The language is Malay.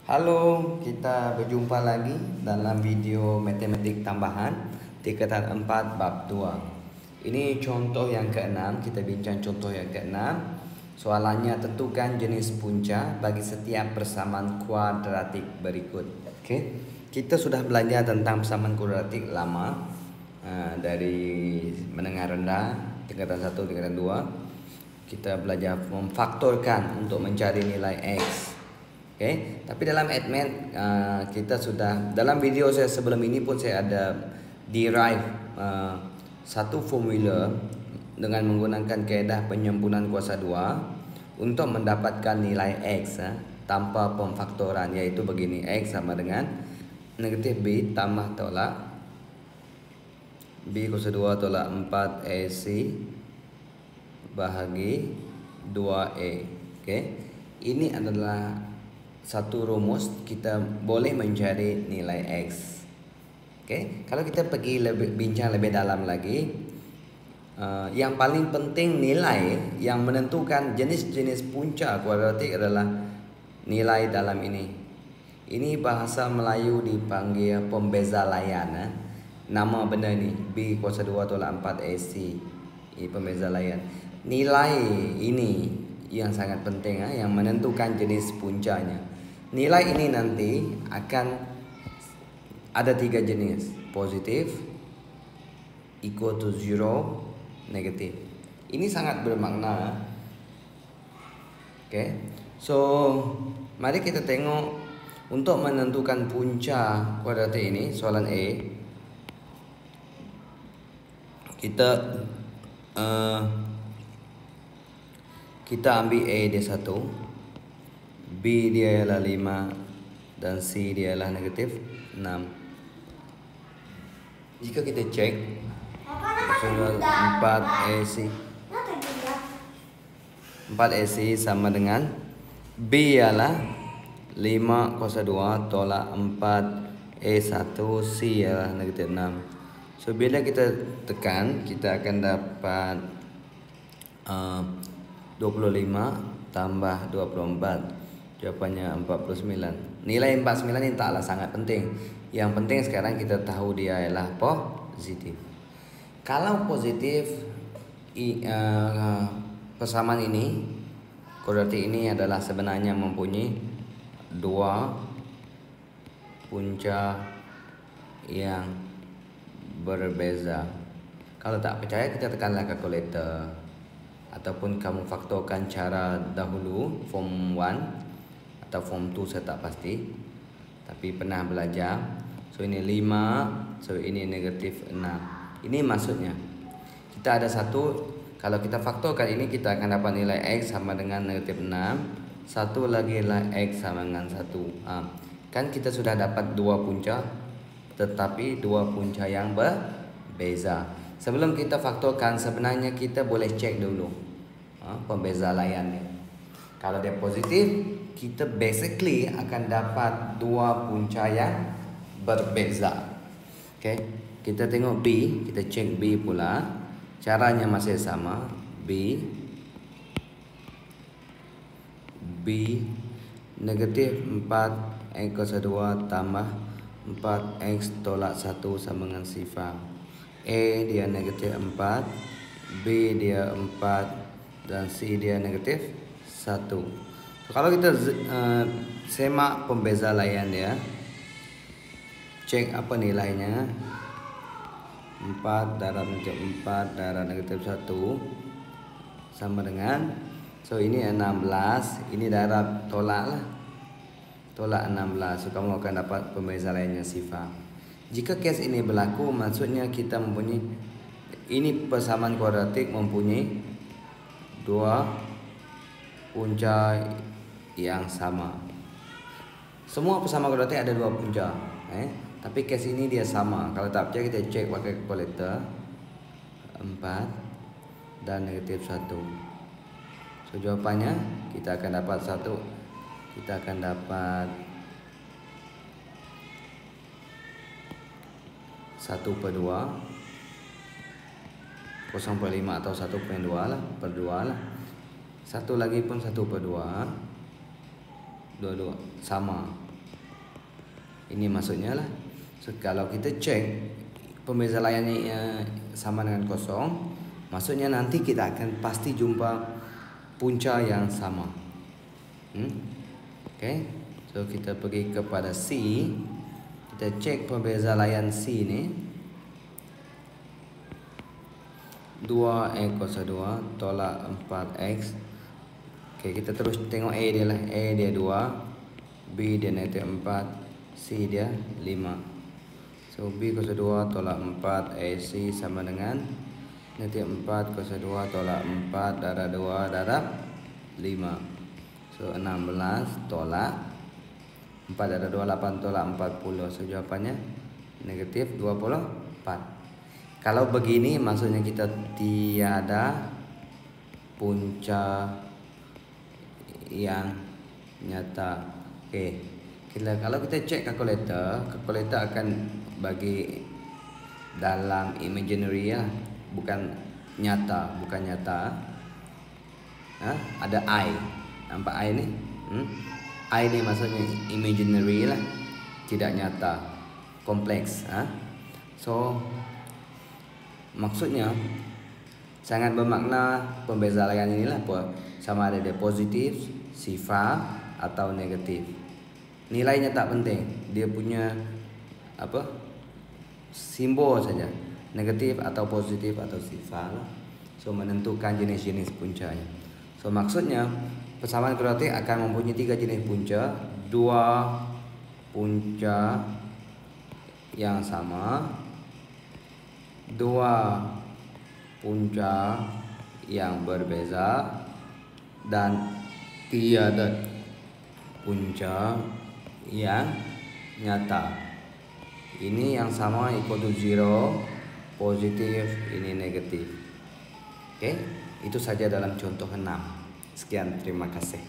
Halo, kita berjumpa lagi dalam video matematik tambahan tingkatan 4 bab 2. Ini contoh yang ke-6, kita bincang contoh yang ke-6. Soalannya, tentukan jenis punca bagi setiap persamaan kuadratik berikut. Oke. Kita sudah belajar tentang persamaan kuadratik lama, dari menengah rendah tingkatan 1, tingkatan 2. Kita belajar memfaktorkan untuk mencari nilai X. Oke, tapi dalam admin kita sudah dalam video saya sebelum ini pun saya ada derive satu formula dengan menggunakan kaedah penyempurnaan kuasa 2 untuk mendapatkan nilai X tanpa pemfaktoran, yaitu begini: X sama dengan negatif B tambah tolak B kuasa 2 tolak 4AC bahagi 2A. Oke, ini adalah satu rumus kita boleh mencari nilai X. Oke, kalau kita pergi bincang lebih dalam lagi, yang paling penting nilai yang menentukan jenis-jenis punca kuadratik adalah nilai dalam ini. Ini bahasa Melayu dipanggil pembeza layan. Nama benda ni B kuasa 2 tolak 4AC. Ini pembeza layan. Nilai ini yang sangat penting, yang menentukan jenis puncanya. Nilai ini nanti akan ada 3 jenis: positif, equal to 0, negatif. Ini sangat bermakna. Oke, so mari kita tengok untuk menentukan punca kuadratik ini. Soalan A, kita ambil A dia 1, B dia ialah 5 dan C dia ialah negatif 6. Jika kita cek 4AC 4AC sama dengan B ialah 5 kuasa 2 tolak 4A1, C ialah negatif 6. So bila kita tekan, kita akan dapat 25 tambah 24. Jawapannya 49. Nilai 49 ini taklah sangat penting. Yang penting sekarang kita tahu dia ialah positif. Kalau positif, persamaan ini, kuadratik ini adalah sebenarnya mempunyai 2 punca yang berbeza. Kalau tak percaya, kita tekanlah kalkulator ataupun kamu faktorkan cara dahulu, form 1 atau form 2, saya tak pasti, tapi pernah belajar. So ini 5, so ini negatif 6. Ini maksudnya kita ada satu, kalau kita faktorkan ini kita akan dapat nilai X sama dengan negatif 6. Satu lagi lah X sama dengan 1. Kan kita sudah dapat 2 punca, tetapi 2 punca yang berbeza. Sebelum kita faktorkan, sebenarnya kita boleh cek dulu pembeza layannya. Kalau dia positif, kita basically akan dapat 2 punca yang berbeza. Okay, kita tengok B, kita cek B pula. Caranya masih sama. B negatif 4 X kuasa 2 tambah 4X tolak 1 sama dengan sifar. A dia negatif 4, B dia 4, dan C dia negatif 1. Kalau kita semak pembeza layan dia, cek apa nilainya. 4 darab negatif 4 darab negatif 1 sama dengan, so ini 16, ini darab tolak lah, tolak 16. So kamu akan dapat pembeza lainnya sifar. Jika kes ini berlaku, maksudnya kita mempunyai, ini persamaan kuadratik mempunyai 2 punca yang sama. Semua persamaan kuadratik ada 2 punca, tapi kes ini dia sama. Kalau tak percaya, kita cek pakai kalkulator. 4 dan negatif 1. So jawapannya kita akan dapat 1. Kita akan dapat 1/2, 0,5 atau 1/2 lah, per 2 lah. Satu lagi pun 1/2, dua-dua sama. Ini maksudnya lah. So, kalau kita cek pembeza layannya sama dengan kosong, maksudnya nanti kita akan pasti jumpa punca yang sama. Oke. So kita pergi kepada C. Kita cek pembeza layan C ini. 2x kuasa 2 tolak 4x. Oke, kita terus tengok A dia lah. A dia 2, B dia negatif 4, C dia 5. So B kuasa 2 tolak 4 AC sama dengan negatif 4 kuasa 2 tolak 4 darab 2 darab 5. So 16 tolak 4 darab 2 8 tolak 40. So jawapannya negatif 24. Kalau begini maksudnya kita tiada punca yang nyata. Oke. Kalau kita cek kalkulator akan bagi dalam imaginary ya, bukan nyata. Ada I. Nampak I ni? I ni maksudnya imaginary lah, tidak nyata, kompleks. So maksudnya sangat bermakna pembeza layan inilah sama ada dia positif, sifar atau negatif. Nilainya tak penting, dia punya simbol saja, negatif atau positif atau sifar lah. So menentukan jenis-jenis puncanya. So maksudnya persamaan kuadratik akan mempunyai 3 jenis punca, 2 punca yang sama, 2 punca yang berbeza, dan tiada punca yang nyata. Ini yang sama equal to 0, positif, ini negatif. Oke, itu saja dalam contoh 6. Sekian, terima kasih.